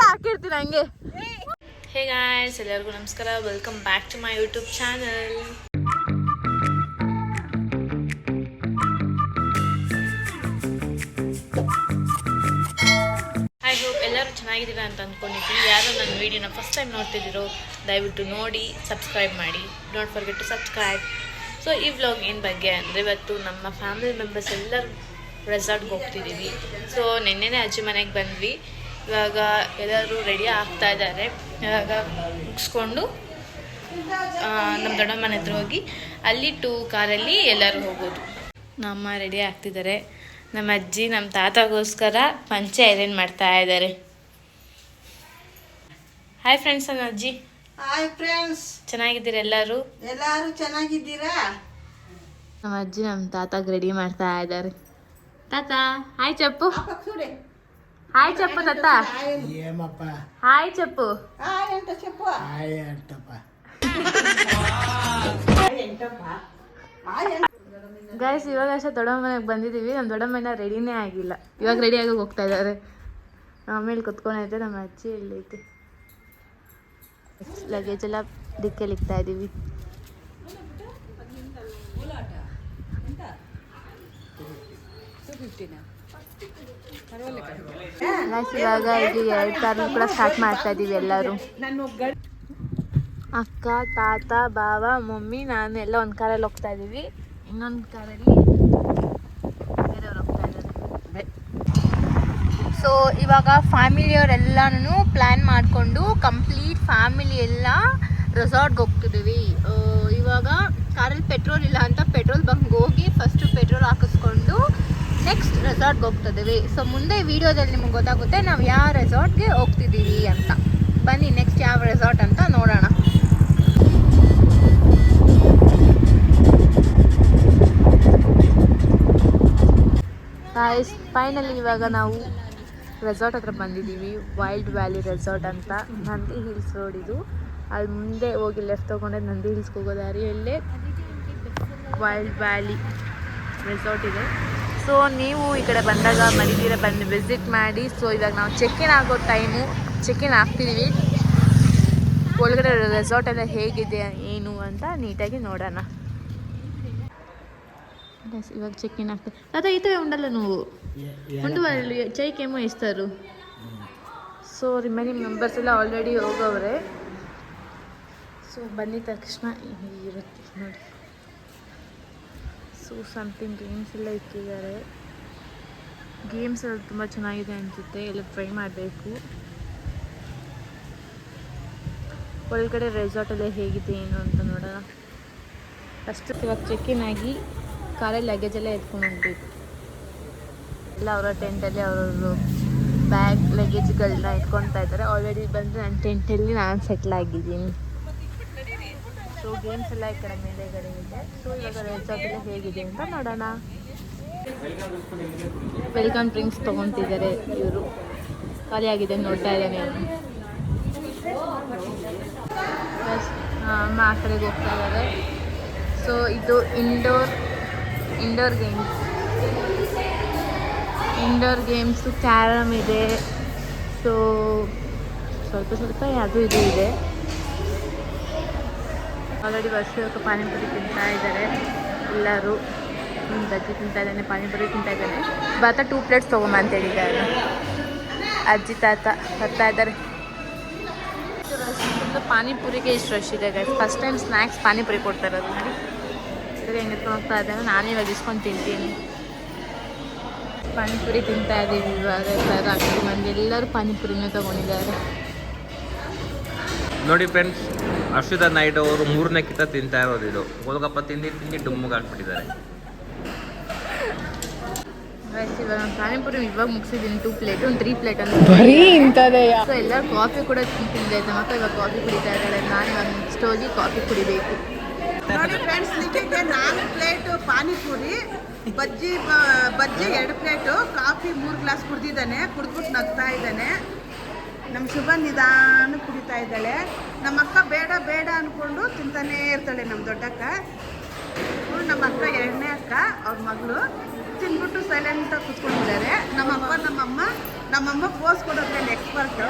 ಹಾಕಿರ್ತೀನಿ ಹಂಗೆ. ಹೇ ಗಾಯ್ಸ್, ಎಲ್ಲರಿಗೂ ನಮಸ್ಕಾರ. Welcome back to my YouTube channel. I hope ಎಲ್ಲರೂ ಚೆನ್ನಾಗಿದ್ದೀರಾ ಅಂತ ಅಂದ್ಕೊಂಡಿದ್ದೀನಿ. ಯಾರು ನನ್ನ ವೀಡಿಯೋನ ಫಸ್ಟ್ ಟೈಮ್ ನೋಡ್ತಿದ್ದೀರೋ ದಯವಿಟ್ಟು ನೋಡಿ ಸಬ್ಸ್ಕ್ರೈಬ್ ಮಾಡಿ. Don't forget to subscribe. So ಈ ವ್ಲಾಗ್ ಏನು ಬಗ್ಗೆ ಅಂದರೆ, ಇವತ್ತು ನಮ್ಮ ಫ್ಯಾಮಿಲಿ ಮೆಂಬರ್ಸ್ ಎಲ್ಲರೂ ರೆಸಾರ್ಟ್ಗೆ ಹೋಗ್ತಿದ್ದೀವಿ. ಸೊ ನಿನ್ನೆನೇ ಅಜ್ಜಿ ಮನೆಗೆ ಬಂದ್ವಿ. ಇವಾಗ ಎಲ್ಲರೂ ರೆಡಿ ಆಗ್ತಾ ಇದ್ದಾರೆ. ಇವಾಗ ಮುಗಿಸ್ಕೊಂಡು ನಮ್ಮ ದೊಡ್ಡಮ್ಮ ಮನೆ ಹತ್ರ ಹೋಗಿ ಅಲ್ಲಿ 2 ಕಾರಲ್ಲಿ ಎಲ್ಲರೂ ಹೋಗೋದು. ನಮ್ಮ ರೆಡಿ ಆಗ್ತಿದ್ದಾರೆ. ನಮ್ಮ ಅಜ್ಜಿ ನಮ್ಮ ತಾತಗೋಸ್ಕರ ಪಂಚೆ ಐರನ್ ಮಾಡ್ತಾ ಇದ್ದಾರೆ. Hi friends. ನನ್ನ ಅಜ್ಜಿ. Hi friends. ಚೆನ್ನಾಗಿದ್ದೀರಾ ಎಲ್ಲರೂ? ಎಲ್ಲರೂ ಚೆನ್ನಾಗಿದ್ದೀರಾ? ನಮ್ಮ ಅಜ್ಜಿ ನಮ್ಮ ತಾತಗೆ ರೆಡಿ ಮಾಡ್ತಾ ಇದ್ದಾರೆ. ತಾತ ಹಾಯ್ చెప్పు. ಹಾಯ್ చెప్పు ತಾತ. ఏమప్ప ಹಾಯ್ చెప్పు. హాయ్ అంటే చెప్పు. హాయ్ అంటప్ప. ಗೈಸ್, ಇವಾಗ ಅಷ್ಟೇ ದೊಡ್ಡಮ್ಮ ಮನೆಗೆ ಬಂದಿದ್ದೀವಿ. ನಮ್ಮ ದೊಡ್ಡಮ್ಮನ ರೆಡಿನೇ ಆಗಿಲ್ಲ. ಇವಾಗ ರೆಡಿ ಆಗಿ ಹೋಗ್ತಾ ಇದ್ದಾರೆ. ಆಮೇಲೆ ಕುತ್ಕೊಂಡೈತೆ. ನಮ್ಮ ಅಜ್ಜಿ ಎಲ್ಲೈತೆ. ಲಗೇಜ್ ಎಲ್ಲ ದಿಕ್ಕಲ್ಲಿ ಇಕ್ತಾ ಇದ್ದೀವಿ. ಇವಾಗ ಇದು 2 ಕಾರ್ ಕೂಡ ಸ್ಟಾರ್ಟ್ ಮಾಡ್ತಾ ಇದ್ದೀವಿ ಎಲ್ಲರೂ. ಅಕ್ಕ, ತಾತ, ಬಾವ, ಮಮ್ಮಿ, ನಾನು ಎಲ್ಲ ಒಂದು ಕಾರಲ್ಲಿ ಹೋಗ್ತಾ ಇದ್ದೀವಿ. ಇನ್ನೊಂದು ಕಾರಲ್ಲಿ ಬೇರೆಯವ್ರು ಹೋಗ್ತಾ ಇದ್ದಾರೆ. ಸೊ ಇವಾಗ ಫ್ಯಾಮಿಲಿಯವರೆಲ್ಲನೂ ಪ್ಲ್ಯಾನ್ ಮಾಡಿಕೊಂಡು ಕಂಪ್ಲೀಟ್ ಫ್ಯಾಮಿಲಿ ಎಲ್ಲ ರೆಸಾರ್ಟ್ಗೆ ಹೋಗ್ತಿದ್ದೀವಿ. ಇವಾಗ ಕಾರಲ್ಲಿ ಪೆಟ್ರೋಲ್ ಇಲ್ಲ ಅಂತ ಪೆಟ್ರೋಲ್ ಬಂಕ್ಗೆ ಹೋಗಿ ಫಸ್ಟು ಪೆಟ್ರೋಲ್ ಹಾಕಿಸ್ಕೊಂಡು ನೆಕ್ಸ್ಟ್ ರೆಸಾರ್ಟ್ಗೆ ಹೋಗ್ತಿದ್ದೀವಿ. ಸೊ ಮುಂದೆ ವಿಡಿಯೋದಲ್ಲಿ ನಿಮ್ಗೆ ಗೊತ್ತಾಗುತ್ತೆ ನಾವು ಯಾವ ರೆಸಾರ್ಟ್ಗೆ ಹೋಗ್ತಿದ್ದೀವಿ ಅಂತ. ಬನ್ನಿ ನೆಕ್ಸ್ಟ್ ಯಾವ ರೆಸಾರ್ಟ್ ಅಂತ ನೋಡೋಣ. ಫೈನಲಿ ಇವಾಗ ನಾವು ರೆಸಾರ್ಟ್ ಹತ್ರ ಬಂದಿದ್ದೀವಿ. ವೈಲ್ಡ್ ವ್ಯಾಲಿ ರೆಸಾರ್ಟ್ ಅಂತ. ನಂದಿ ಹಿಲ್ಸ್ ರೋಡ್ ಇದು. ಅಲ್ಲಿ ಮುಂದೆ ಹೋಗಿ ಲೆಫ್ಟ್ ತೊಗೊಂಡ್ರೆ ನಂದಿ ಹಿಲ್ಸ್ಗೆ ಹೋಗೋ ದಾರಿಯಲ್ಲೇ ವೈಲ್ಡ್ ವ್ಯಾಲಿ ರೆಸಾರ್ಟ್ ಇದೆ. ಸೊ ನೀವು ಈ ಕಡೆ ಬಂದಾಗ ಮರಿದಿರ ಬಂದು ವಿಸಿಟ್ ಮಾಡಿ. ಸೊ ಇವಾಗ ನಾವು ಚೆಕ್-ಇನ್ ಆಗೋ ಟೈಮು. ಚೆಕ್-ಇನ್ ಆಗ್ತಿದ್ದೀವಿ. ಒಳಗಡೆ ರೆಸಾರ್ಟ್ ಎಲ್ಲ ಹೇಗಿದೆ ಏನು ಅಂತ ನೀಟಾಗಿ ನೋಡೋಣ. ఇవాళ చెక్-ఇన్ ಆಗ್ತದೆ. తాత ఈతో ఉండాలి నువ్వు ఉండు. వాళ్ళు చైకేమో ఇస్తారు. ಸೊ ರಿಮೈನಿಂಗ್ ಮೆಂಬರ್ಸ್ ಎಲ್ಲ ಆಲ್ರೆಡಿ ಹೋಗವ್ರೆ. ಸೊ ಬಂದಿದ ತಕ್ಷಣ ಇರುತ್ತೆ ನೋಡಿ. ಸೊ ಸಮಥಿಂಗ್ ಗೇಮ್ಸ್ ಎಲ್ಲ ಇಟ್ಟಿದ್ದಾರೆ. ಗೇಮ್ಸ್ ಎಲ್ಲ ತುಂಬ ಚೆನ್ನಾಗಿದೆ ಅನಿಸುತ್ತೆ. ಎಲ್ಲ ಟ್ರೈ ಮಾಡಬೇಕು. ಒಳಗಡೆ ರೆಸಾರ್ಟಲ್ಲೇ ಹೇಗಿದೆ ಏನು ಅಂತ ನೋಡೋಣ. ಫಸ್ಟ್ ಇವಾಗ ಚೆಕ್-ಇನ್ ಆಗಿ ಕಾರಲ್ಲಿ ಲಗೇಜ್ ಎಲ್ಲ ಎತ್ಕೊಂಡು ಹೋಗ್ಬೇಕು. ಎಲ್ಲ ಅವರ ಟೆಂಟಲ್ಲಿ ಅವರವರು ಬ್ಯಾಗ್ ಲಗೇಜ್ಗಳನ್ನ ಎತ್ಕೊತಾ ಇದ್ದಾರೆ. ಆಲ್ರೆಡಿ ಬಂದರೆ ನನ್ನ ಟೆಂಟಲ್ಲಿ ನಾನು ಸೆಟ್ಲ್ ಆಗಿದ್ದೀನಿ. ಸೊ ಗೇಮ್ಸ್ ಎಲ್ಲ ಈ ಕಡೆ ಮೇಲೆಗಡೆ ಇದೆ. ಸೊ ಇವಾಗ ರೆಸಾರ್ಟಲ್ಲಿ ಹೇಗಿದೆ ಅಂತ ನೋಡೋಣ. ವೆಲ್ಕಮ್ ಡ್ರಿಂಕ್ಸ್ ತೊಗೊತಿದ್ದಾರೆ ಇವರು. ಖಾಲಿಯಾಗಿದೆ ನೋಡ್ತಾ ಇದ್ದಾನೆ. ಅಮ್ಮ ಆ ಕಡೆಗೆ ಹೋಗ್ತಾ ಇದ್ದಾರೆ. ಸೊ ಇದು ಇಂಡೋರ್ ಗೇಮ್ಸು ಕ್ಯಾರಮ್ ಇದೆ. ಸೊ ಸ್ವಲ್ಪ ಅದು ಇದು ಇದೆ. ಆಲ್ರೆಡಿ ವರ್ಷಕ್ಕೆ ಪಾನಿಪುರಿ ತಿಂತಾ ಇದ್ದಾರೆ ಎಲ್ಲರೂ. ಬಜ್ಜಿ ತಿಂತಾ ಇದ್ದಾನೆ, ಪಾನಿಪುರಿ ತಿಂತಾ ಇದ್ದಾನೆ. ಬಾತ 2 ಪ್ಲೇಟ್ಸ್ ತೊಗೊಂಬ ಅಂತ ಹೇಳಿದ್ದಾರೆ. ಅಜ್ಜಿ ತಾತ ಬರ್ತಾ ಇದ್ದಾರೆ. ಪಾನಿಪುರಿಗೆ ಇಷ್ಟು ರಶ್ ಇದೆ guys. First time snacks panipuri ಕೊಡ್ತಾ ಇರೋದು ನೋಡಿ. ಹೆಂಗೆ ಎತ್ಕೊಂಡು ಹೋಗ್ತಾ ಇದ್ದಾನೆ. ನಾನು ಇವಾಗ ಇಸ್ಕೊಂಡು ತಿಂತೀನಿ. ಪಾನಿಪುರಿ ತಿಂತಾ ಇದ್ದೀವಿ ಇವಾಗ. ರಾತ್ರಿ ಮಂದಿ ಎಲ್ಲರೂ ಪಾನಿಪುರಿನ ತೊಗೊಂಡಿದ್ದಾರೆ ನೋಡಿ ಫ್ರೆಂಡ್ಸ್. ಹರ್ಷಿತಾ ನೈಟ್ ಅವರು 3ನೇ ಕಿತ್ತ ತಿಂತಾ ಇರೋದು ಇದು. ಗೋಲ್ಗಪ್ಪ ತಿಂದು ಡುಮ್ಮಗೆ ಹಾಕ್ಬಿಟ್ಟಿದ್ದಾರೆ. ಇವಾಗ ನಾನು ಪಾನಿಪುರಿ ಇವಾಗ ಮುಗಿಸಿದ್ದೀನಿ. 2 ಪ್ಲೇಟ್, ಒಂದು 3 ಪ್ಲೇಟ್ ಅಂತ. ಸೊ ಎಲ್ಲರೂ ಕಾಫಿ ಕೂಡ ತಿಂದಾಯ್ತು. ಮಕ್ಕಳು ಇವಾಗ ಕಾಫಿ ಕುಡಿತಾ ಇದ್ದಾರೆ. ನಾನು ಇವಾಗ ನೆಕ್ಸ್ಟ್ ಹೋಗಿ ಕಾಫಿ ಕುಡಿಬೇಕು. ನೋಡಿ ಫ್ರೆಂಡ್ಸ್, ನಿಮಗೆ 4 ಪ್ಲೇಟ್ ಪಾನಿಪುರಿ, ಬಜ್ಜಿ 2 ಪ್ಲೇಟು, ಕಾಫಿ 3 ಗ್ಲಾಸ್ ಕುಡ್ದಿದ್ದಾನೆ. ಕುಡಿದ್ಬಿಟ್ಟು ನಗ್ತಾ ಇದ್ದಾನೆ. ನಮ್ಮ ಶುಭ ನಿಧಾನ ಕುಡಿತಾ ಇದ್ದಾಳೆ. ನಮ್ಮ ಅಕ್ಕ ಬೇಡ ಬೇಡ ಅಂದ್ಕೊಂಡು ತಿಂತಾನೇ ಇರ್ತಾಳೆ ನಮ್ಮ ದೊಡ್ಡಕ್ಕ. ನಮ್ಮ ಅಕ್ಕ 2ನೇ ಅಕ್ಕ, ಅವ್ರ ಮಗಳು. ತಿನ್ಬಿಟ್ಟು ಸೈಲೆಂಟ್ ಆಗಿ ಕುತ್ಕೊಂಡಿದ್ದಾರೆ. ನಮ್ಮಮ್ಮ ಪೋಸ್ ಕೊಡೋದ್ರಲ್ಲಿ ಎಕ್ಸ್ಪರ್ಟ್.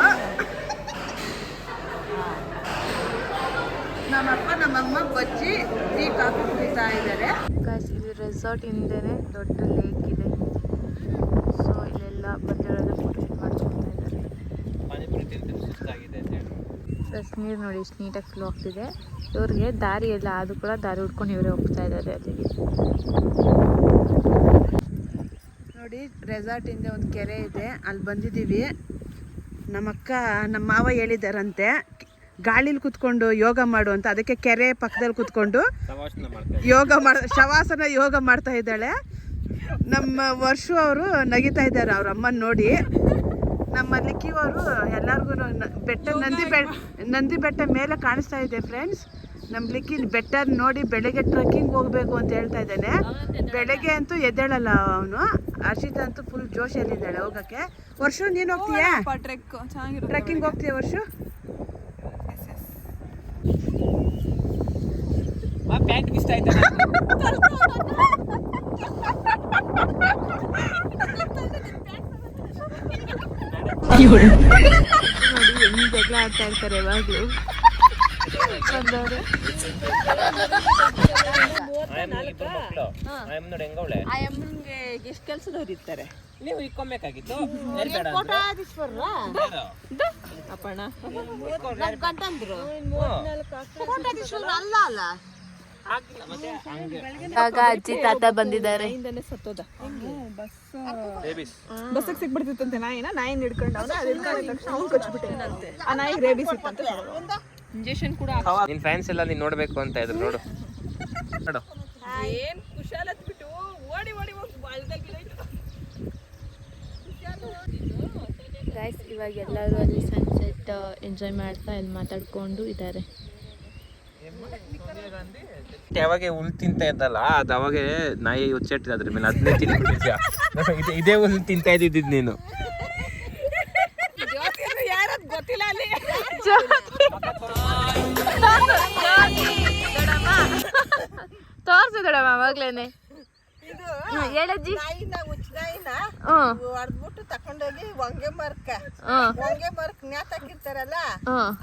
ನಮ್ಮಮ್ಮ ಬಜ್ಜಿ ಟೀ ಕಾಫಿ ಕುಡಿತಾ ಇದ್ದಾರೆ. ಇದು ರೆಸಾರ್ಟ್ ಹಿಂದೆನೆ ದೊಡ್ಡ ಲೇಕ್ ಇದೆ. ಸೊ ಇಲ್ಲೆಲ್ಲ ಬಂದಿರೋದು ಫೋಟೋಶೂಟ್ ಮಾಡ್ಕೊತಾ ಇದ್ದಾರೆ. ಪ್ಲಸ್ ನೀರು ನೋಡಿ ಇಷ್ಟು ನೀಟಾಗಿ ಫ್ಲೋ ಆಗ್ತಿದೆ. ಇವ್ರಿಗೆ ದಾರಿ ಎಲ್ಲ ಅದು ಕೂಡ ದಾರಿ ಹುಡ್ಕೊಂಡು ಇವರೇ ಹೋಗ್ತಾ ಇದ್ದಾರೆ ಅಲ್ಲಿಗೆ. ನೋಡಿ ರೆಸಾರ್ಟ್ ಹಿಂದೆ ಒಂದು ಕೆರೆ ಇದೆ, ಅಲ್ಲಿ ಬಂದಿದ್ದೀವಿ. ನಮ್ಮ ಮಾವ ಹೇಳಿದಾರಂತೆ ಗಾಳಿಲಿ ಕುತ್ಕೊಂಡು ಯೋಗ ಮಾಡು ಅಂತ. ಅದಕ್ಕೆ ಕೆರೆ ಪಕ್ಕದಲ್ಲಿ ಕುತ್ಕೊಂಡು ಶವಾಸನ ಯೋಗ ಮಾಡ್ತಾ ಇದ್ದಾಳೆ. ನಮ್ಮ ವರ್ಷ ಅವರು ನಗಿತಾ ಇದ್ದಾರೆ ಅವ್ರ ಅಮ್ಮನ ನೋಡಿ. ನಮ್ಮ ಲಿಕ್ಕಿಯವರು ಎಲ್ಲರಿಗೂ ಬೆಟ್ಟ ನಂದಿ ಬೆಟ್ಟ ಮೇಲೆ ಕಾಣಿಸ್ತಾ ಇದೆ ಫ್ರೆಂಡ್ಸ್. ನಮ್ಮ ಲಿಕ್ಕಿ ಬೆಟ್ಟ ನೋಡಿ ಬೆಳಗ್ಗೆ ಟ್ರೆಕ್ಕಿಂಗ್ ಹೋಗ್ಬೇಕು ಅಂತ ಹೇಳ್ತಾ ಇದ್ದಾನೆ. ಬೆಳಗ್ಗೆ ಅಂತೂ ಎದ್ದೇಳಲ್ಲ ಅವನು. ಹರ್ಷಿತ ಅಂತೂ ಫುಲ್ ಜೋಶಲ್ಲಿದ್ದಾಳೆ ಹೋಗಕ್ಕೆ. ವರ್ಷ ನೀನು ಹೋಗ್ತೀಯಾ ಟ್ರೆಕ್ಕಿಂಗ್ ಹೋಗ್ತೀಯ ವರ್ಷ? ಪ್ಯಾಂಟ್ ಇಷ್ಟ ಆಯ್ತಾ? ನೋಡಿ ಹೆಂಗ್ ಜಗಳ ಆಡ್ತಾ ಇರ್ತಾರೆ ಯಾವಾಗಲೂ. ಎಷ್ಟು ಕೆಲಸದವ್ರು ಇರ್ತಾರೆ. ನೀವು ಇಕ್ಕೊಬೇಕಾಗಿತ್ತು. ಆಗ ಅಜ್ಜಿ ತಾತ ಬಂದಿದ್ದಾರೆ. ಬಸ್ಸಿಗೆ ಸಿಕ್ಬಿಡ್ತಿತ್ತಂತೆ ನಾಯಿನ ಹಿಡ್ಕೊಂಡು ಅವ್ನು ಕಚ್ಬಿಟ್ಟೆ. ಆ ನಾಯಿಗೆ ರೇಬಿಸ್ ಇತ್ತಂತೆ. ಇಂಜೆಕ್ಷನ್ ಕೂಡ ನಿನ್ ಫ್ಯಾನ್ಸ್ ಎಲ್ಲ ನೀನ್ ನೋಡ್ಬೇಕು ಅಂತ ಇದ್ರು. ನೋಡು ಏನ್ ಕುಶಾಲತ್ಬಿಟ್ಟು ಓಡಿ ಹೋಗಿ ಗೈಸ್ ಇವಾಗ ಎಲ್ಲರೂ ಅಲ್ಲಿ ಸನ್ಸೆಟ್ ಎಂಜಾಯ್ ಮಾಡ್ತಾ ಇಲ್ಲಿ ಮಾತಾಡ್ಕೊಂಡು ಇದ್ದಾರೆ. ಯಾವಾಗ ಹುಲ್ ತಿಂತ ಇದ್ದಲ್ಲ ಅದು ಅವಾಗ ನಾಯಿ ಉಚ್ಚಿಟ್ಟಿದ ಅದ್ರ ಮೇಲೆ ಅದನ್ನೇ ತಿನ್ಬಿಟ್ಟಿದ್ಯಾ. ಇದೇ ಹುಲ್ ತಿಂತಾ ಇದ್ದಿದ್ದು ನೀನು. ಗೊತ್ತಿಲ್ಲ ಅಲ್ಲಿ ತೋರ್ಸಿದಡಮ್ಮ ಅವಾಗ್ಲೇನೆ. ಹೇಳಜ್ಜಿ ಹೊಡೆದ್ಬಿಟ್ಟು ತಕೊಂಡೋಗಿ ಹೊಂಗೆ ಮರಕ್ ನೇತಾಕಿರ್ತಾರಲ್ಲ,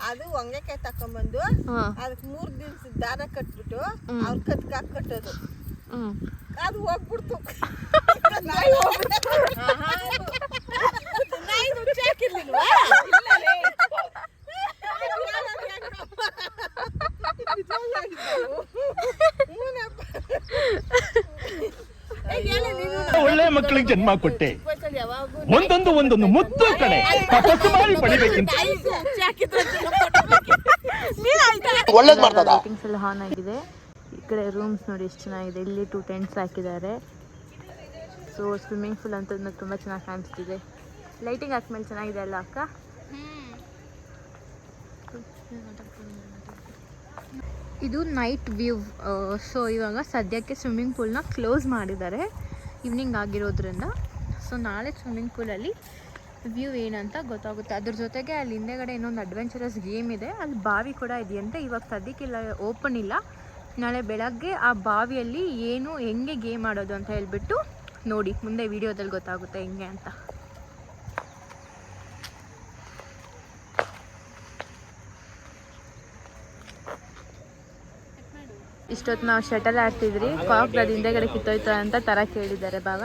ಅದು ಹೊಂಗೆಕಾಯಿ ತಕೊಂಡ್ಬಂದು ಅದಕ್ಕೆ 3 ದಿವ್ಸ ದಾರ ಕಟ್ಬಿಟ್ಟು ಅವ್ರ ಕತ್ಕಾಕ್ ಕಟ್ಟೋದು. ಅದು ಹೋಗ್ಬಿಡ್ತು. ನಾಯಿ ಹಾಕಿರ್ಲಿಲ್ವಾ? ಒಳ್ಳೆ ಮಕ್ಕಳಿಗೆ ಜನ್ಮ ಕೊಟ್ಟೆ. ಒಂದೊಂದು ಮುದ್ದು ಕಡೆ ತಪಸ್ಸು ಮಾಡಿ ಪಡಿಬೇಕಿಂತ ಒಳ್ಳೇದ್ ಮಾಡ್ತದ. ಲೈಟಿಂಗ್ಸ್ ಎಲ್ಲ ಆನ್ ಆಗಿದೆ. ಈ ಕಡೆ ರೂಮ್ಸ್ ನೋಡಿ ಎಷ್ಟು ಚೆನ್ನಾಗಿದೆ. ಇಲ್ಲಿ 2 ಟೆಂಟ್ಸ್ ಹಾಕಿದ್ದಾರೆ. ಸೊ ಸ್ವಿಮ್ಮಿಂಗ್ ಪೂಲ್ ಅಂತ ತುಂಬ ಚೆನ್ನಾಗಿ ಕಾಣಿಸ್ತಿದೆ. ಲೈಟಿಂಗ್ ಹಾಕ್ಮೇಲೆ ಚೆನ್ನಾಗಿದೆ ಅಲ್ಲ ಅಕ್ಕ? ಇದು ನೈಟ್ ವ್ಯೂ. ಸೊ ಇವಾಗ ಸದ್ಯಕ್ಕೆ ಸ್ವಿಮ್ಮಿಂಗ್ ಪೂಲ್ನ ಕ್ಲೋಸ್ ಮಾಡಿದ್ದಾರೆ ಈವ್ನಿಂಗ್ ಆಗಿರೋದ್ರಿಂದ. ಸೊ ನಾಳೆ ಸ್ವಿಮ್ಮಿಂಗ್ ಪೂಲಲ್ಲಿ ವ್ಯೂ ಏನಂತ ಗೊತ್ತಾಗುತ್ತೆ. ಅದ್ರ ಜೊತೆಗೆ ಅಲ್ಲಿ ಹಿಂದೆಗಡೆ ಇನ್ನೊಂದು ಅಡ್ವೆಂಚರಸ್ ಗೇಮ್ ಇದೆ, ಅಲ್ಲಿ ಬಾವಿ ಕೂಡ ಇದೆಯಂತೆ. ಇವಾಗ ಸದ್ಯಕ್ಕಿಲ್ಲ, ಓಪನ್ ಇಲ್ಲ. ನಾಳೆ ಬೆಳಗ್ಗೆ ಆ ಬಾವಿಯಲ್ಲಿ ಏನು ಹೆಂಗೆ ಗೇಮ್ ಆಡೋದು ಅಂತ ಹೇಳ್ಬಿಟ್ಟು ನೋಡಿ, ಮುಂದೆ ವಿಡಿಯೋದಲ್ಲಿ ಗೊತ್ತಾಗುತ್ತೆ ಹೆಂಗೆ ಅಂತ. ಇಷ್ಟೊತ್ತು ನಾವು ಶಟಲ್ ಆಡ್ತಿದ್ರಿ, ಕಾಕ್ ಅದು ಹಿಂದೆಗಡೆ ಕಿತ್ತೋಯ್ತು ಅಂತ ತರ ಕೇಳಿದ್ದಾರೆ ಬಾವ.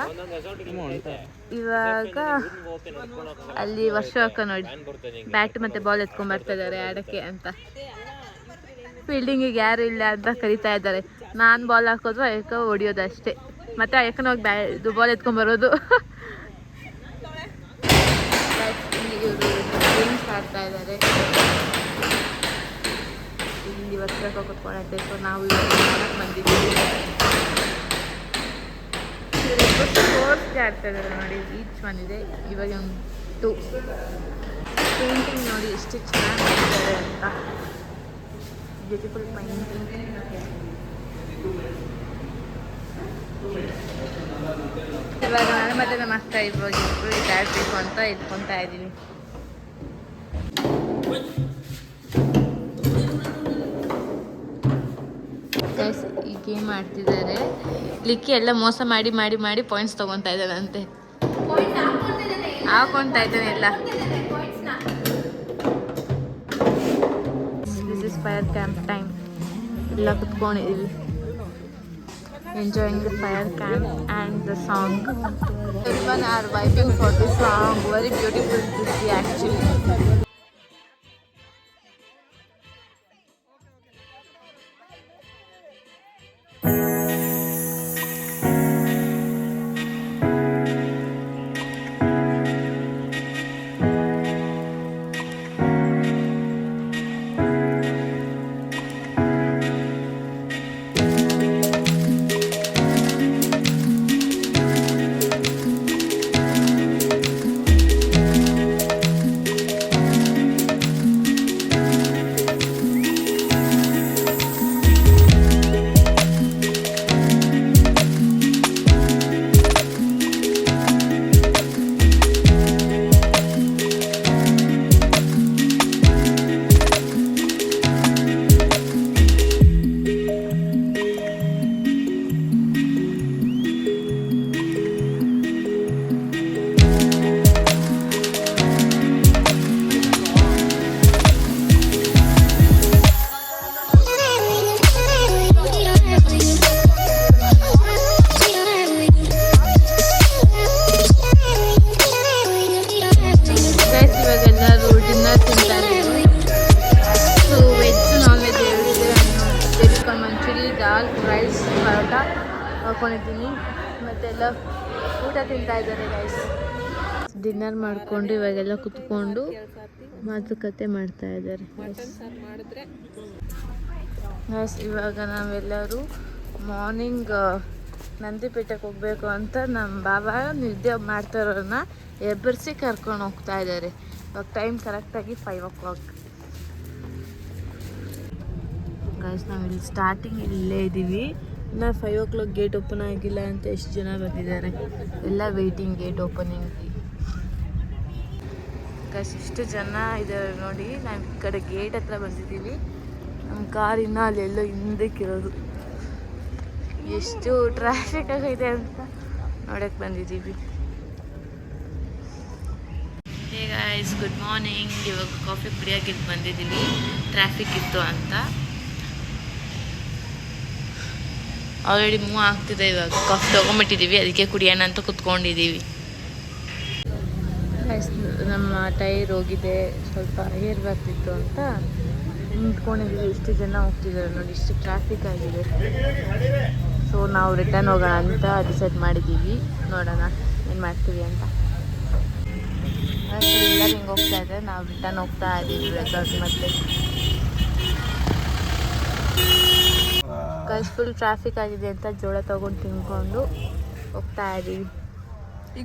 ಇವಾಗ ಅಲ್ಲಿ ವರ್ಷ ಅಕ್ಕ ನೋಡಿ ಬ್ಯಾಟ್ ಮತ್ತೆ ಬಾಲ್ ಎತ್ಕೊಂಡ್ ಬರ್ತಾ ಇದ್ದಾರೆ ಆಡಕ್ಕೆ ಅಂತ. ಫೀಲ್ಡಿಂಗಿಗೆ ಯಾರು ಇಲ್ಲ ಅಂತ ಕರಿತಾ ಇದ್ದಾರೆ. ನಾನು ಬಾಲ್ ಹಾಕೋದು ಅಯ್ಯಕ್ಕ ಹೊಡಿಯೋದು ಅಷ್ಟೇ, ಮತ್ತೆ ಅಯ್ಯಕ್ಕನ ಹೋಗಿ ಇದು ಬಾಲ್ ಎತ್ಕೊಂಡ್ ಬರೋದು. ಇವರು ಗೇಮ್ಸ್ ಆಡ್ತಾ ಇದ್ದಾರೆ. ಇಲ್ಲಿ ವರ್ಷ ಕೂತ್ಕೊಂಡೈತೆ. ಸೊ ನಾವು ಇವಾಗ ಬಂದಿದ್ದೀವಿ. ಸ್ಪೋರ್ಟ್ಸ್ ಆಡ್ತಾ ಇದ್ದಾರೆ ನೋಡಿ. ಈಚ್ ಬಂದಿದೆ ಇವಾಗ ಒಂದು 2 ಪೇಂಟಿಂಗ್ ನೋಡಿ ಎಷ್ಟು ಚೆನ್ನಾಗಿ ಮಾಡಿದ್ದಾರೆ ಅಂತ. Beautiful painting. ಇವಾಗ ನಾನು ಮತ್ತೆ ನಮ್ಮ ಅಕ್ಕ ಇವಾಗ ಇಬ್ಬರು ಇದಾಡಬೇಕು ಅಂತ ಇಟ್ಕೊತಾ ಇದ್ದೀನಿ. ಗೈಸ್ ಈ ಗೇಮ್ ಆಡ್ತಿದ್ದಾರೆ. ಲಿಕ್ಕಿ ಎಲ್ಲ ಮೋಸ ಮಾಡಿ ಮಾಡಿ ಮಾಡಿ ಪಾಯಿಂಟ್ಸ್ ತೊಗೊತಾ ಇದ್ದಾನಂತೆ. ಹಾಕೊತಾ ಇದ್ದಾನೆ ಎಲ್ಲ. This is fire camp time. ಎಲ್ಲ ಕುತ್ಕೊಂಡಿದ್ದೀವಿ, enjoying the fire camp and the song. Everyone are vibing for the song. Very beautiful to see actually. ಹಾಕೊಂಡಿದ್ದೀನಿ ಮತ್ತೆಲ್ಲ ಊಟ ತಿಂತಾ ಇದ್ದಾರೆ ಗೈಸ್. ಡಿನ್ನರ್ ಮಾಡಿಕೊಂಡು ಇವಾಗೆಲ್ಲ ಕುತ್ಕೊಂಡು ಮಾತುಕತೆ ಮಾಡ್ತಾ ಇದ್ದಾರೆ ಗೈಸ್. ಇವಾಗ ನಾವೆಲ್ಲರೂ ಮಾರ್ನಿಂಗ್ ನಂದಿಪೇಟೆಗೆ ಹೋಗ್ಬೇಕು ಅಂತ ನಮ್ಮ ಬಾಬಾ ನಿದ್ದೆ ಮಾಡ್ತಾರನ್ನ ಎಬ್ಬರಿಸಿ ಕರ್ಕೊಂಡು ಹೋಗ್ತಾ ಇದ್ದಾರೆ. ಇವಾಗ ಟೈಮ್ ಕರೆಕ್ಟಾಗಿ 5 o'clock ಗೈಸ್. ನಾವಿಲ್ಲಿ ಸ್ಟಾರ್ಟಿಂಗ್ ಇಲ್ಲೇ ಇದ್ದೀವಿ. ಇನ್ನು 5 o'clock ಗೇಟ್ ಓಪನ್ ಆಗಿಲ್ಲ ಅಂತ ಎಷ್ಟು ಜನ ಬಂದಿದ್ದಾರೆ. ಎಲ್ಲ ವೆಯ್ಟಿಂಗ್ ಗೇಟ್ ಓಪನಿಂಗ್ ಗೈಸ್. ಇಷ್ಟು ಜನ ಇದ್ದಾರೆ ನೋಡಿ. ನಾವು ಈ ಕಡೆ ಗೇಟ್ ಹತ್ರ ಬಂದಿದ್ದೀವಿ. ನಮ್ಮ ಕಾರಿನ ಅಲ್ಲೆಲ್ಲೋ ಹಿಂದಕ್ಕಿರೋದು. ಎಷ್ಟು ಟ್ರಾಫಿಕ್ ಆಗಿದೆ ಅಂತ ನೋಡೋಕ್ಕೆ ಬಂದಿದ್ದೀವಿ. Hey guys, good morning. ಇವಾಗ ಕಾಫಿ ಕುಡಿಯೋಕೆ ಬಂದಿದ್ದೀವಿ, ಟ್ರಾಫಿಕ್ ಇತ್ತು ಅಂತ. ಆಲ್ರೆಡಿ ಮೂವ್ ಆಗ್ತಿದೆ. ಇವಾಗ ಕಾಫಿ ತೊಗೊಂಬಿಟ್ಟಿದ್ದೀವಿ, ಅದಕ್ಕೆ ಕುಡಿಯೋಣ ಅಂತ ಕುತ್ಕೊಂಡಿದ್ದೀವಿ. ನಮ್ಮ ಟೈರ್ ಹೋಗಿದೆ, ಸ್ವಲ್ಪ ಏರ್ ಬರ್ತಿತ್ತು ಅಂತ ನಿಂತ್ಕೊಂಡಿದ್ದೀವಿ. ಇಷ್ಟು ಜನ ಹೋಗ್ತಿದ್ದಾರೆ ನೋಡಿ, ಇಷ್ಟು ಟ್ರಾಫಿಕ್ ಆಗಿದೆ. ಸೊ ನಾವು ರಿಟರ್ನ್ ಹೋಗೋಣ ಅಂತ ಡಿಸೈಡ್ ಮಾಡಿದ್ದೀವಿ. ನೋಡೋಣ ಏನು ಮಾಡ್ತೀವಿ ಅಂತ. ಎಲ್ಲರೂ ಹಿಂಗೆ ಹೋಗ್ತಾ ಇದ್ದಾರೆ, ನಾವು ರಿಟರ್ನ್ ಹೋಗ್ತಾ ಇದ್ದೀವಿ ರೆಸಾರ್ಟ್. ಮತ್ತೆ ಗೈಸ್ ಫುಲ್ ಟ್ರಾಫಿಕ್ ಆಗಿದೆ ಅಂತ ಜೋಳ ತೊಗೊಂಡು ತಿನ್ಕೊಂಡು ಹೋಗ್ತಾ ಇದ್ದೀವಿ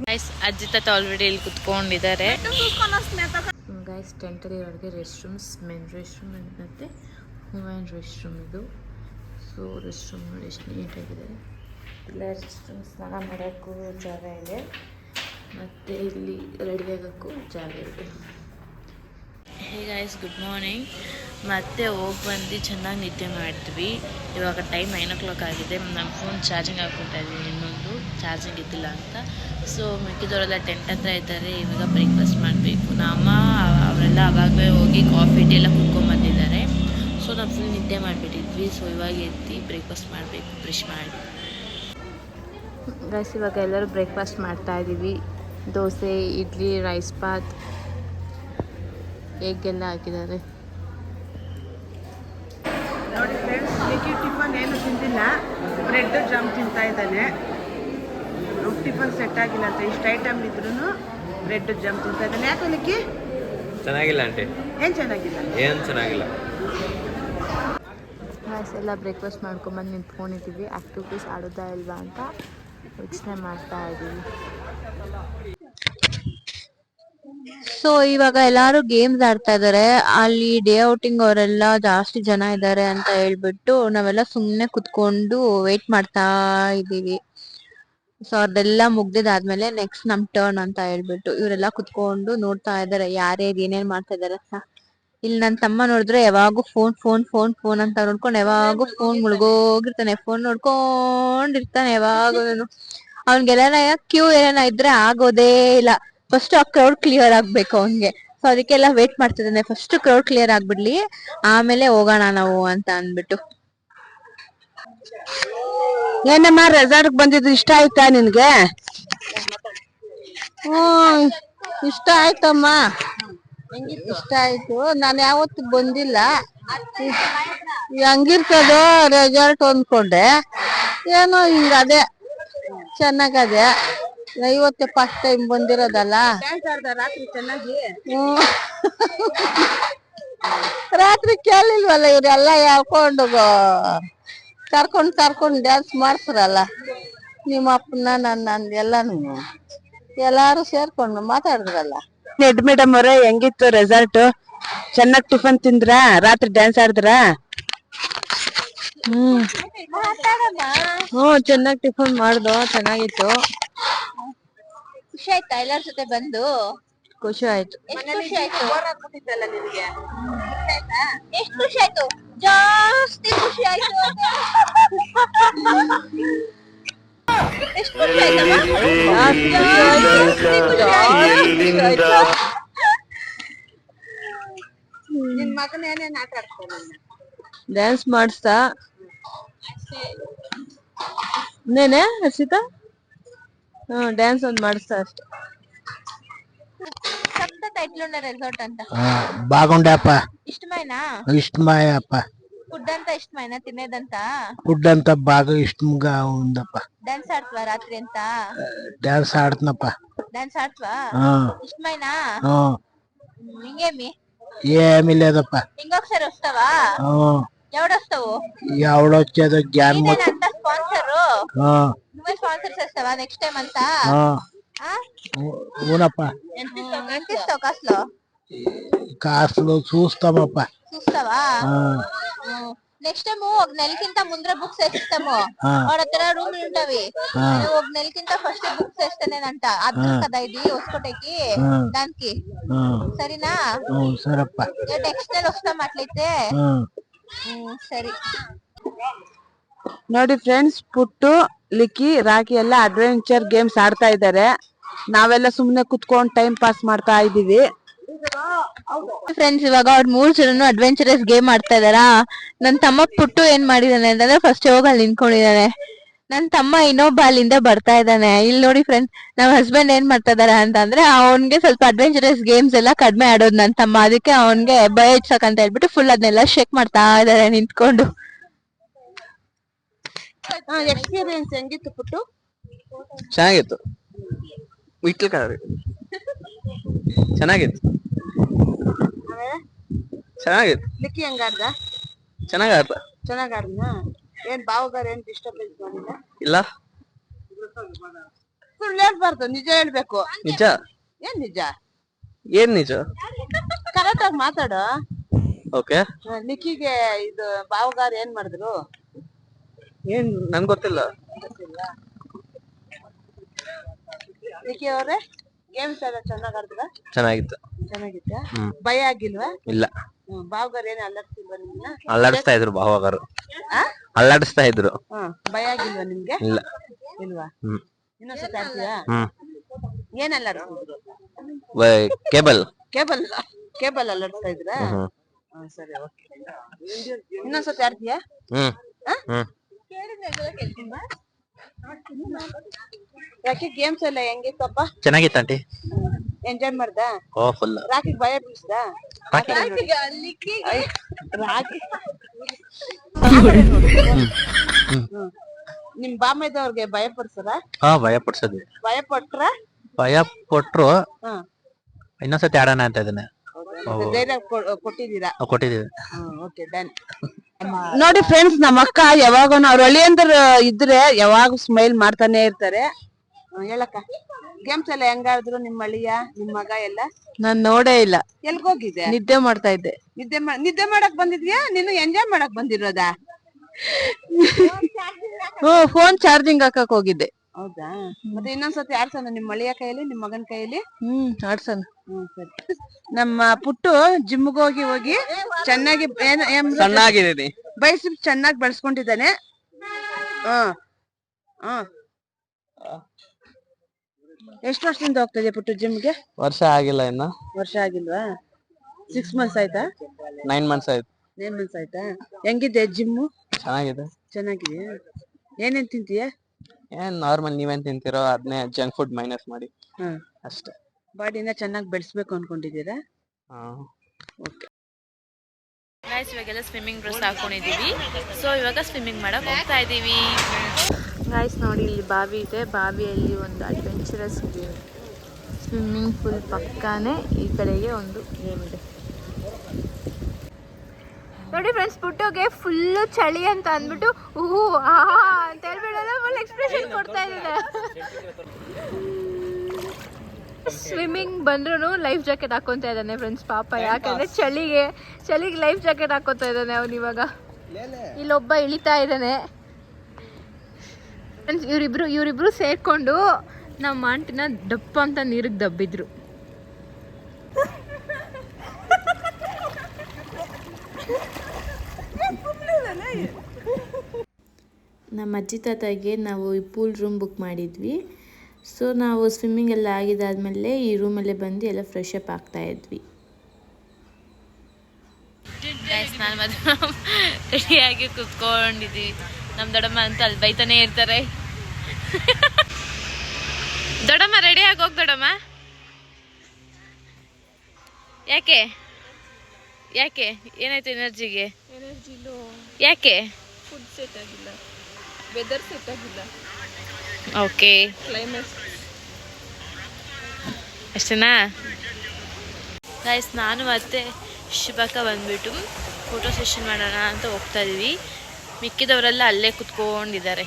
ಗೈಸ್. ಅಜ್ಜಿ ತಾತ ಆಲ್ರೆಡಿ ಇಲ್ಲಿ ಕುತ್ಕೊಂಡಿದ್ದಾರೆ ಗೈಸ್. ಟೆಂಟಲ್ಲಿ ಒಳಗೆ rest rooms, men rest room ಮತ್ತು ವುಮೆನ್ ರೆಸ್ಟ್ ರೂಮ್ ಇದು. ಸೊ ರೆಸ್ಟ್ ರೂಮ್ ನೋಡಿ ಎಷ್ಟು ನೀಟಾಗಿದೆ. ಇಲ್ಲ ರೆಸ್ಟ್ ರೂಮ್ ಸ್ನಾನ ಮಾಡೋಕ್ಕೂ ಜಾಗ ಇದೆ, ಮತ್ತು ಇಲ್ಲಿ ರೆಡಿ ಆಗೋಕ್ಕೂ ಜಾಗ ಇದೆ. Hey guys, good morning. ಮತ್ತೆ ಹೋಗಿ ಬಂದು ಚೆನ್ನಾಗಿ ನಿದ್ದೆ ಮಾಡಿದ್ವಿ. ಇವಾಗ ಟೈಮ್ 9 o'clock ಆಗಿದೆ. ನಮ್ಮ ಫೋನ್ ಚಾರ್ಜಿಂಗ್ ಹಾಕ್ಕೊತಾ ಇದ್ವಿ, ಇನ್ನೊಂದು ಚಾರ್ಜಿಂಗ್ ಇದ್ದಿಲ್ಲ ಅಂತ. ಸೊ ಮಿಕ್ಕಿದವರೆಲ್ಲ ಟೆಂಟ್ ಹತ್ರ ಇದ್ದಾರೆ. ಇವಾಗ ಬ್ರೇಕ್ಫಾಸ್ಟ್ ಮಾಡಬೇಕು. ನಮ್ಮ ಅವರೆಲ್ಲ ಆವಾಗಲೇ ಹೋಗಿ ಕಾಫಿ ಟೀ ಎಲ್ಲ ಕುತ್ಕೊಂಡ್ಬಂದಿದ್ದಾರೆ. ಸೊ ನಾವು ಫುಲ್ ನಿದ್ದೆ ಮಾಡಿಬಿಟ್ಟಿದ್ವಿ. ಸೊ ಇವಾಗ ಎತ್ತಿ ಬ್ರೇಕ್ಫಾಸ್ಟ್ ಮಾಡಬೇಕು ಬ್ರಷ್ ಮಾಡಿ ಗೈಸ್. ಇವಾಗ ಎಲ್ಲರೂ ಬ್ರೇಕ್ಫಾಸ್ಟ್ ಮಾಡ್ತಾಯಿದ್ದೀವಿ. ದೋಸೆ, ಇಡ್ಲಿ, ರೈಸ್ ಬಾತ್, ಎಗ್ಗೆಲ್ಲ ಹಾಕಿದ್ದಾರೆ ನೋಡಿ ಫ್ರೆಂಡ್ಸ್. ಲಿಕ್ಕಿ ಟಿಫನ್ ಏನು ತಿಂತಿಲ್ಲ, ಬ್ರೆಡ್ ಜಾಮ್ ತಿಂತಾ ಇದ್ದಾನೆ. ಟಿಫನ್ ಸೆಟ್ ಆಗಿಲ್ಲ ಅಂತ ಇಷ್ಟು ಐಟಮ್ ಇದ್ರೂ ಬ್ರೆಡ್ ಜಾಮ್ ತಿಂತಾ ಇದ್ದಾನೆ. ಯಾಕೆ ಲಿಕ್ಕಿ? ಚೆನ್ನಾಗಿಲ್ಲ ಆಂಟಿ. ಏನು ಚೆನ್ನಾಗಿಲ್ಲ? ಏನು ಚೆನ್ನಾಗಿಲ್ಲ. ಗೈಸ್ ಎಲ್ಲ ಬ್ರೇಕ್ಫಾಸ್ಟ್ ಮಾಡ್ಕೊಂಬಂದು ನಿಂತ್ಕೊಂಡಿದ್ದೀವಿ. ಆ್ಯಕ್ಟಿವಿಟೀಸ್ ಆಡೋದಾ ಇಲ್ವಾ ಅಂತ ಯೋಚನೆ ಮಾಡ್ತಾ ಇದ್ದೀವಿ. ಸೊ ಇವಾಗ ಎಲ್ಲಾರು ಗೇಮ್ಸ್ ಆಡ್ತಾ ಇದಾರೆ. ಅಲ್ಲಿ ಡೇ ಔಟಿಂಗ್ ಅವರೆಲ್ಲ ಜಾಸ್ತಿ ಜನ ಇದ್ದಾರೆ ಅಂತ ಹೇಳ್ಬಿಟ್ಟು ನಾವೆಲ್ಲ ಸುಮ್ಮನೆ ಕುತ್ಕೊಂಡು ವೇಟ್ ಮಾಡ್ತಾ ಇದ್ದೀವಿ. ಸೊ ಅವ್ರದೆಲ್ಲ ಮುಗ್ದಿದ್ದಾದ್ಮೇಲೆ ನೆಕ್ಸ್ಟ್ ನಮ್ ಟರ್ನ್ ಅಂತ ಹೇಳ್ಬಿಟ್ಟು ಇವರೆಲ್ಲ ಕುತ್ಕೊಂಡು ನೋಡ್ತಾ ಇದಾರೆ ಯಾರ್ಯಾರು ಏನೇನ್ ಮಾಡ್ತಾ ಇದಾರೆ ಅಂತ. ಇಲ್ಲಿ ನನ್ನ ತಮ್ಮ ನೋಡಿದ್ರೆ ಯಾವಾಗೂ ಫೋನ್ ಫೋನ್ ಫೋನ್ ಫೋನ್ ಅಂತ ನೋಡ್ಕೊಂಡು ಯಾವಾಗೂ ಫೋನ್ ಮುಳುಗೋಗಿರ್ತಾನೆ, ಫೋನ್ ನೋಡ್ಕೊಂಡಿರ್ತಾನೆ ಯಾವಾಗೂ. ಅವ್ನ್ಗೆಲ್ಲ ಕ್ಯೂ ಏನಾನ ಇದ್ರೆ ಆಗೋದೇ ಇಲ್ಲ. ಫಸ್ಟ್ ಆ ಕ್ರೌಡ್ ಕ್ಲಿಯರ್ ಆಗ್ಬೇಕು ಅವ್ನ್ಗೆ. ಸೊ ಅದಕ್ಕೆಲ್ಲ ವೇಟ್ ಮಾಡ್ತಿದ್ದಾನೆ, ಫಸ್ಟ್ ಕ್ರೌಡ್ ಕ್ಲಿಯರ್ ಆಗ್ಬಿಡ್ಲಿ ಆಮೇಲೆ ಹೋಗೋಣ ನಾವು ಅಂತ ಅಂದ್ಬಿಟ್ಟು. ಏನಮ್ಮ ರೆಸಾರ್ಟ್ ಬಂದಿದ್ದು ಇಷ್ಟ ಆಯ್ತಾ ನಿನ್ಗೆ? ಇಷ್ಟ ಆಯ್ತಮ್ಮ, ಇಷ್ಟ ಆಯ್ತು. ನಾನು ಯಾವತ್ತು ಬಂದಿಲ್ಲ, ಹಂಗಿರ್ತದೋ ರೆಸಾರ್ಟ್ ಅಂದ್ಕೊಂಡೆ. ಏನೋ ಹಿಂಗ ಅದೇ ಚೆನ್ನಾಗದೆ. ಇವತ್ತೆ ಫಸ್ಟ್ ಟೈಮ್ ಬಂದಿರೋದಲ್ಲ. ರಾತ್ರಿ ಕೇಳಿಲ್ವಲ್ಲ ಇವ್ರೆಲ್ಲ ಹೇಳ್ಕೊಂಡು ಕರ್ಕೊಂಡ್ ಡ್ಯಾನ್ಸ್ ಮಾಡ್ತಾರಲ್ಲ ನಿಮ್ಮ ಅಪ್ಪನ ನನ್ನ ಎಲ್ಲಾನು ಎಲ್ಲಾರು ಸೇರ್ಕೊಂಡು ಮಾತಾಡಿದ್ರಲ್ಲ. ಹೆಡ್ ಮೇಡಮ್ ಅವರೇ, ಹೆಂಗಿತ್ತು ರೆಸಾರ್ಟ್? ಚೆನ್ನಾಗ್ ಟಿಫನ್ ತಿಂದ್ರ? ರಾತ್ರಿ ಡ್ಯಾನ್ಸ್ ಆಡಿದ್ರ? ಚೆನ್ನಾಗ್ ಟಿಫನ್ ಮಾಡ್ದು, ಚೆನ್ನಾಗಿತ್ತು. ಖುಷಿ ಆಯ್ತಾ ಎಲ್ಲಾರ ಜೊತೆ ಬಂದು? ಖುಷಿ ಆಯ್ತು. ಎಷ್ಟು ಖುಷಿ ಆಯ್ತು? ಎಷ್ಟು ಖುಷಿ ಆಯ್ತು? ಜಾಸ್ತಿ ಖುಷಿ ಆಯ್ತು. ಎಷ್ಟು ಖುಷಿ ಆಯ್ತಮ್ಮ? ನಿನ್ ಮಗನ ಏನೇನ್ ಆಟ ಆಡ್ತಾನೆ? ಡ್ಯಾನ್ಸ್ ಮಾಡಿಸ್ತಾ ಇನ್ನೇನೆ ಹರ್ಷಿತಾ? ಡ್ಯಾನ್ಸ್ ಒಂದ್ ಮಾಡಿಸ್ತಾ ಅಷ್ಟೆ. ಸಖತ್ ಐಟ್ಲುಂಡ ರೆಸಾರ್ಟ್ ಅಂತ. బాగుండేప్ప. ఇష్టమేనా? ఇష్టమయ్యప్ప. ఫుడ్ అంతా ఇష్టమేనా తినేదంతా? ఫుడ్ అంతా బాగా ఇష్టంగా ఉందప్ప. డాన్స్ ఆడుతావా రాత్రి అంతా? డాన్స్ ఆడుతున్నప్ప. డాన్స్ ఆడుతావా? ఇష్టమేనా? ఇంకేమి? ఏమీ లేదప్ప. ఇంకొకసారి వస్తావా? ఎవడొస్తావు? ఎవడొచ్చేదో జ్ఞానం అంతా స్పాన్సర్. నువ్వే స్పాన్సర్ చేస్తావా నెక్స్ట్ టైం అంతా? అవునప్ప. ఎంత ఇస్తావు కాసులో? కాసులు చూస్తామప్ప. చూస్తావా? నెక్స్ట్ టైం ఒక నెలకింత ముందర బుక్స్ వేసిస్తాము. వాడు అక్కడ రూమ్లు ఉంటవి, ఒక నెలకింత ఫస్ట్ బుక్స్ వేస్తానేనంట. అర్థం కదా ఇది వసుకోటకి దానికి, సరేనా? సరప్ప. నెక్స్ట్ నెల వస్తాం అట్లయితే. సరే. ನೋಡಿ ಫ್ರೆಂಡ್ಸ್, ಪುಟ್ಟು, ಲಿಕ್ಕಿ, ರಾಕಿ ಎಲ್ಲ ಅಡ್ವೆಂಚರ್ ಗೇಮ್ಸ್ ಆಡ್ತಾ ಇದ್ದಾರೆ. ನಾವೆಲ್ಲ ಸುಮ್ನೆ ಕುತ್ಕೊಂಡ್ ಟೈಮ್ ಪಾಸ್ ಮಾಡ್ತಾ ಇದೀವಿ. ಫ್ರೆಂಡ್ಸ್, ಇವಾಗ ಅವ್ರು 3 ಜನನು ಅಡ್ವೆಂಚರಸ್ ಗೇಮ್ ಆಡ್ತಾ ಇದಾರಾ. ನನ್ ತಮ್ಮ ಪುಟ್ಟು ಏನ್ ಮಾಡಿದಾನೆ ಅಂತಂದ್ರೆ ಫಸ್ಟ್ ಹೋಗಿ ಅಲ್ಲಿ ನಿಂತ್ಕೊಂಡಿದ್ದಾನೆ. ನನ್ ತಮ್ಮ ಇನ್ನೊಬ್ಬ ಅಲ್ಲಿಂದ ಬರ್ತಾ ಇದ್ದಾನೆ. ಇಲ್ಲಿ ನೋಡಿ ಫ್ರೆಂಡ್ಸ್, ನಮ್ ಹಸ್ಬೆಂಡ್ ಏನ್ ಮಾಡ್ತಾ ಇದಾರೆ ಅಂತಂದ್ರೆ ಅವ್ನ್ಗೆ ಸ್ವಲ್ಪ ಅಡ್ವೆಂಚರಸ್ ಗೇಮ್ಸ್ ಎಲ್ಲ ಕಡಿಮೆ ಆಡೋದು ನನ್ ತಮ್ಮ. ಅದಕ್ಕೆ ಅವ್ನ್ಗೆ ಭಯ ಇಡ್ಸಕ್ ಅಂತ ಹೇಳ್ಬಿಟ್ಟು ಫುಲ್ ಅದನ್ನೆಲ್ಲ ಶೇಕ್ ಮಾಡ್ತಾ ಇದಾರೆ ನಿಂತ್ಕೊಂಡು. ಎಕ್ಸ್ಪೀರಿಯನ್ಸ್ ಹೆಂಗಿತ್ತು ಪುಟ್ಟು? ಚೆನ್ನಾಗಿತ್ತು. ಇಟ್ಲು ಚೆನ್ನಾಗಿತ್ತು. ಚೆನ್ನಾಗಿತ್ತು. ಲಿಕ್ಕಿ ಹೆಂಗಾಡ್ದ? ಚೆನ್ನಾಗಾಡ್ದ. ಚೆನ್ನಾಗಾಡ್ನ? ಏನ್ ಬಾವಗಾರ ಏನ್ ಡಿಸ್ಟರ್ಬೆನ್ಸ್ ಮಾಡಿಲ್ಲ? ಇಲ್ಲ. ಸುಳ್ಳು ಹೇಳ್ಬಾರ್ದು, ನಿಜ ಹೇಳ್ಬೇಕು. ನಿಜ. ಏನ್ ನಿಜ? ಏನ್ ನಿಜ? ಕರೆಕ್ಟ್ ಆಗಿ ಮಾತಾಡು. ಓಕೆ. ನಿಕ್ಕಿಗೆ ಇದು ಬಾವಗಾರ ಏನ್ ಮಾಡಿದ್ರು? ಏನ್ ನನ್ಗೆ ಗೊತ್ತಿಲ್ಲ. ನಿಕ್ಕಿ ಅವ್ರೆ, ಗೇಮ್ಸ್ ಎಲ್ಲ ಚೆನ್ನಾಗ್ ಆಡಿದ್ರ? ಚೆನ್ನಾಗಿತ್ತು. ಚೆನ್ನಾಗಿತ್ತ? ಭಯ ಆಗಿಲ್ವಾ? ಇಲ್ಲ. ಬಾವಗಾರ ಏನ್ ಅಲ್ಲಾಡ್ತಿಲ್ವಾ ನಿಮ್ನ? ಅಲ್ಲಾಡಿಸ್ತಾ ಇದ್ರು ಬಾವಗಾರು. ಅಲ್ಲಾಡಿಸ್ತಾ ಇದ್ರು. ಭಯ ಆಗಿಲ್ವಾ ನಿಮ್ಗೆ? ಇಲ್ಲ. ಇಲ್ವಾ? ಇನ್ನೊಂದ್ಸತಿ ಆಡ್ತೀಯಾ? ಏನ್ ಅಲ್ಲಾಡ್ತಿದ್ರು? ಕೇಬಲ್. ಕೇಬಲ್ ಕೇಬಲ್ ಅಲ್ಲಾಡ್ತಾ ಇದ್ರ? ಸರಿ, ಓಕೆ. ಇನ್ನೊಂದ್ಸತಿ ಆಡ್ತೀಯಾ? ರಾಕಿ ಗೇಮ್ಸ್ ಎಲ್ಲ ಹೆಂಗಿತ್ತಪ್ಪ? ಚೆನ್ನಾಗಿತ್ತು ಆಂಟಿ. ಎಂಜಾಯ್ ಮಾಡ್ದ? ಓ ಫುಲ್. ರಾಕಿ ಭಯ ಬೀಳ್ಸ್ದ? ರಾಕಿ ನಿಮ್ ಬಾಮೈದವ್ರಿಗೆ ಭಯ ಪಡ್ಸರ? ಭಯ ಪಡ್ಸೋದು. ಭಯ ಪಟ್ರ? ಭಯ ಪಟ್ರು. ಇನ್ನೊಂದ್ಸತಿ ಆಡೋಣ ಅಂತ ಇದನ್ನ ಧೈರ್ಯ ಕೊಟ್ಟಿದ್ದೀರಾ? ಕೊಟ್ಟಿದೀವಿ. Okay, done. ನೋಡಿ ಫ್ರೆಂಡ್ಸ್, ನಮ್ಮ ಅಕ್ಕ ಯಾವಾಗ ಅವ್ರ ಅಳಿಯಂದ್ರ ಇದ್ರೆ ಯಾವಾಗ ಸ್ಮೈಲ್ ಮಾಡ್ತಾನೆ ಇರ್ತಾರೆ. ಹೇಳಕ್ಕ, ಗೇಮ್ಸ್ ಎಲ್ಲ ಹೆಂಗಾದ್ರು ನಿಮ್ ಅಳಿಯ ನಿಮ್ ಮಗ ಎಲ್ಲ? ನಾನ್ ನೋಡೇ ಇಲ್ಲ. ಎಲ್ಗೋಗಿದ್ದೆ? ನಿದ್ದೆ ಮಾಡ್ತಾ ಇದ್ದೆ. ನಿದ್ದೆ ಮಾಡಕ್ ಬಂದಿದ್ಯಾ? ನೀನು ಎಂಜಾಯ್ ಮಾಡಕ್ ಬಂದಿರೋದಾ? ಫೋನ್ ಚಾರ್ಜಿಂಗ್ ಹಾಕಕ್ ಹೋಗಿದ್ದೆ. ಹೌದಾ? ಮತ್ತೆ ಇನ್ನೊಂದ್ಸತಿ ಆಡ್ಸೋಣ ನಿಮ್ ಮಳೆಯ ಕೈಯಲ್ಲಿ, ನಿಮ್ ಮಗನ ಕೈಯಲ್ಲಿ. ಆಡ್ಸಣ. ಸರಿ. ನಮ್ಮ ಪುಟ್ಟು ಜಿಮ್ಗೆ ಹೋಗಿ ಚೆನ್ನಾಗಿ ಚೆನ್ನಾಗಿದ್ದೀನಿ, ಬೈಸಿ ಚೆನ್ನಾಗಿ ಬೆಳೆಸ್ಕೊಂಡಿದ್ದಾನೆ. ಎಷ್ಟು ವರ್ಷದಿಂದ ಹೋಗ್ತದೆ ಪುಟ್ಟು ಜಿಮ್ಗೆ? ವರ್ಷ ಆಗಿಲ್ಲ ಇನ್ನು. ವರ್ಷ ಆಗಿಲ್ವಾ? 6 months ಆಯ್ತಾ? 9 months ಆಯ್ತು. 9 months ಆಯ್ತಾ? ಹೆಂಗಿದೆ ಜಿಮ್ಮು? ಚೆನ್ನಾಗಿದೆ. ಚೆನ್ನಾಗಿದೆಯಾ? ಏನೇನ್ ತಿಂತೀಯ? ಏನ್ ನಾರ್ಮಲ್, ನೀವೇನ್ ತಿಂತಿರೋ ಅದನ್ನೇ, ಜಂಕ್ ಫುಡ್ ಮೈನಸ್ ಮಾಡಿ ಅಷ್ಟೇ. ಬಾಡಿನ ಚೆನ್ನಾಗಿ ಬೆಳೆಸ್ಬೇಕು ಅನ್ಕೊಂಡಿದ್ದೀರಾ? ಗೈಸ್ ಇವಾಗೆಲ್ಲ ಸ್ವಿಮ್ಮಿಂಗ್ ಡ್ರೆಸ್ ಹಾಕೊಂಡಿದ್ದೀವಿ. ಸೊ ಇವಾಗ ಸ್ವಿಮ್ಮಿಂಗ್ ಮಾಡಕ್ಕೆ ಹೋಗ್ತಾ ಇದ್ದೀವಿ. ಗೈಸ್ ನೋಡಿ, ಇಲ್ಲಿ ಬಾವಿ ಇದೆ. ಬಾವಿಯಲ್ಲಿ ಒಂದು ಅಡ್ವೆಂಚರಸ್ ಸ್ವಿಮ್ಮಿಂಗ್ ಪೂಲ್ ಪಕ್ಕನೇ ಈ ಕಡೆಗೆ ಒಂದು ಗೇಮ್ ಇದೆ. ನೋಡಿ ಫ್ರೆಂಡ್ಸ್, ಪುಟ್ಟೋಗೆ ಫುಲ್ಲು ಚಳಿ ಅಂತ ಅಂದ್ಬಿಟ್ಟು ಅಂತ ಹೇಳ್ಬಿಡೋಲ್ಲ, ಫುಲ್ ಎಕ್ಸ್ಪ್ರೆಷನ್ ಕೊಡ್ತಾ ಇದ್ದಾರೆ. ಸ್ವಿಮ್ಮಿಂಗ್ ಬಂದ್ರೂ ಲೈಫ್ ಜಾಕೆಟ್ ಹಾಕೊತಾ ಇದ್ದಾನೆ ಫ್ರೆಂಡ್ಸ್ ಪಾಪ, ಯಾಕಂದ್ರೆ ಚಳಿಗೆ ಲೈಫ್ ಜಾಕೆಟ್ ಹಾಕೋತಾ ಇದ್ದಾನೆ ಅವನು. ಇವಾಗ ಇಲ್ಲೊಬ್ಬ ಇಳಿತಾ ಇದ್ದಾನೆ ಫ್ರೆಂಡ್ಸ್. ಇವರಿಬ್ರು ಸೇರ್ಕೊಂಡು ನಮ್ಮ ಆಂಟಿನ ದಪ್ಪ ಅಂತ ನೀರಿಗೆ ದಬ್ಬಿದ್ರು. ನಮ್ಮ ಅಜ್ಜಿ ತಾತಗೆ ನಾವು ಈ ಪೂಲ್ ರೂಮ್ ಬುಕ್ ಮಾಡಿದ್ವಿ. ಸೊ ನಾವು ಸ್ವಿಮ್ಮಿಂಗ್ ಎಲ್ಲ ಆಗಿದ್ದಾದಮೇಲೆ ಈ ರೂಮಲ್ಲೇ ಬಂದು ಎಲ್ಲ ಫ್ರೆಶ್ ಅಪ್ ಆಗ್ತಾ ಇದ್ವಿ. ನಾನು ಮಾತ್ರ ರೆಡಿಯಾಗಿ ಕುತ್ಕೊಂಡಿದ್ವಿ. ನಮ್ಮ ದೊಡ್ಡಮ್ಮ ಅಂತ ಅಲ್ಲಿ ಬೈತಾನೆ ಇರ್ತಾರೆ. ದೊಡ್ಡಮ್ಮ ರೆಡಿಯಾಗಿ ಹೋಗಿ ದೊಡ್ಡಮ್ಮ. ಯಾಕೆ ಏನಾಯ್ತು ಎನರ್ಜಿಗೆ? ಯಾಕೆ? ಫುಡ್ ಸೆಟ್ ಆಗಿಲ್ಲ, ವೆದರ್ ಸೆಟ್ ಆಗಿಲ್ಲ, ಓಕೆ ಕ್ಲೈಮೇಟ್ ಅಷ್ಟೇನಾ ಗೈಸ್? ನಾನು ಮತ್ತೆ ಶಿವಕ ಬಂದ್ಬಿಟ್ಟು ಫೋಟೋ ಸೆಷನ್ ಮಾಡೋಣ ಅಂತ ಹೋಗ್ತಾ ಇದೀವಿ. ಮಿಕ್ಕಿದವರೆಲ್ಲ ಅಲ್ಲೇ ಕುತ್ಕೊಂಡಿದ್ದಾರೆ.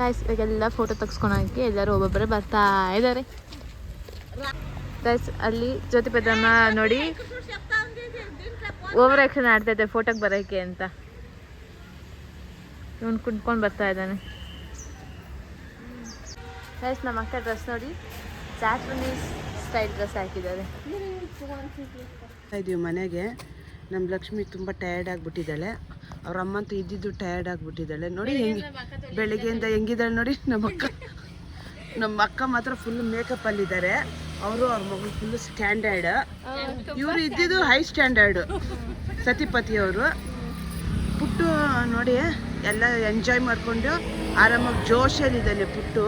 ಗೈಸ್ ಇವಾಗೆಲ್ಲ ಫೋಟೋ ತೆಗೆಸ್ಕೊಳಕ್ಕೆ ಎಲ್ಲರೂ ಒಬ್ಬೊಬ್ಬರೇ ಬರ್ತಾ ಇದ್ದಾರೆ. ಗೈಸ್ ಅಲ್ಲಿ ಜ್ಯೋತಿ ಪೆದ್ದಮ್ಮ ನೋಡಿ ಓವರ್ ಆಕ್ಷನ್ ಆಡ್ತಾ ಇದ್ದೆ ಫೋಟೋಗೆ ಬರೋಕ್ಕೆ ಅಂತ. ಇವನು ಕುಂತ್ಕೊಂಡು ಬರ್ತಾ ಇದ್ದಾನೆ. ಗೈಸ್ ನಮ್ಮ ಅಕ್ಕ ಡ್ರೆಸ್ ನೋಡಿ, ಜಾಪನೀಸ್ ಸ್ಟೈಲ್ ಡ್ರೆಸ್ ಹಾಕಿದ್ದಾರೆ. ಇದೀವಿ ಮನೆಗೆ. ನಮ್ಮ ಲಕ್ಷ್ಮಿ ತುಂಬ ಟಯರ್ಡ್ ಆಗಿಬಿಟ್ಟಿದ್ದಾಳೆ. ಅವ್ರ ಅಮ್ಮಂತೂ ಇದ್ದಿದ್ದು ಟಯರ್ಡ್ ಆಗಿಬಿಟ್ಟಿದ್ದಾಳೆ. ನೋಡಿ ಬೆಳಿಗ್ಗೆಯಿಂದ ಹೆಂಗಿದ್ದಾಳೆ ನೋಡಿ ನಮ್ಮ ಅಕ್ಕ ಮಾತ್ರ ಫುಲ್ ಮೇಕಪ್ ಅಲ್ಲಿದ್ದಾರೆ. ಅವರು ಅವ್ರ ಮಗಳು ಫುಲ್ ಸ್ಟ್ಯಾಂಡರ್ಡ್. ಇವರು ಇದ್ದಿದ್ದು ಹೈ ಸ್ಟ್ಯಾಂಡರ್ಡ್ ಸತಿಪತಿಯವರು. ಪುಟ್ಟು ನೋಡಿ ಎಲ್ಲ ಎಂಜಾಯ್ ಮಾಡಿಕೊಂಡು ಆರಾಮಾಗಿ ಜೋಶಲ್ಲಿದ್ದಾನೆ ಪುಟ್ಟು.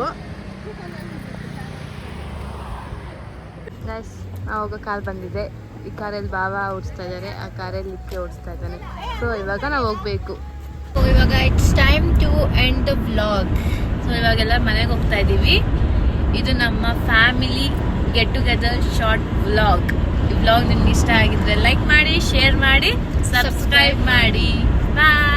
ಗೈಸ್ ಆವಾಗ ಕಾರ್ ಬಂದಿದೆ. ಈ ಕಾರಲ್ಲಿ ಬಾವ ಓಡಿಸ್ತಾ ಇದ್ದಾರೆ, ಆ ಕಾರಲ್ಲಿ ಇಕ್ಕೆ ಓಡಿಸ್ತಾ ಇದ್ದಾನೆ. ಸೊ ಇವಾಗ ನಾವು ಹೋಗ್ಬೇಕು. ಇವಾಗ it's time to end the vlog. So ಇವಾಗೆಲ್ಲ ಮನೆಗೆ ಹೋಗ್ತಾ ಇದ್ದೀವಿ. ಇದು ನಮ್ಮ family get together short vlog. ಈ ವ್ಲಾಗ್ ನಿಮ್ಗೆ ಇಷ್ಟ ಆಗಿದ್ರೆ ಲೈಕ್ ಮಾಡಿ, ಶೇರ್ ಮಾಡಿ, ಸಬ್ಸ್ಕ್ರೈಬ್ ಮಾಡಿ. ಬಾಯ್.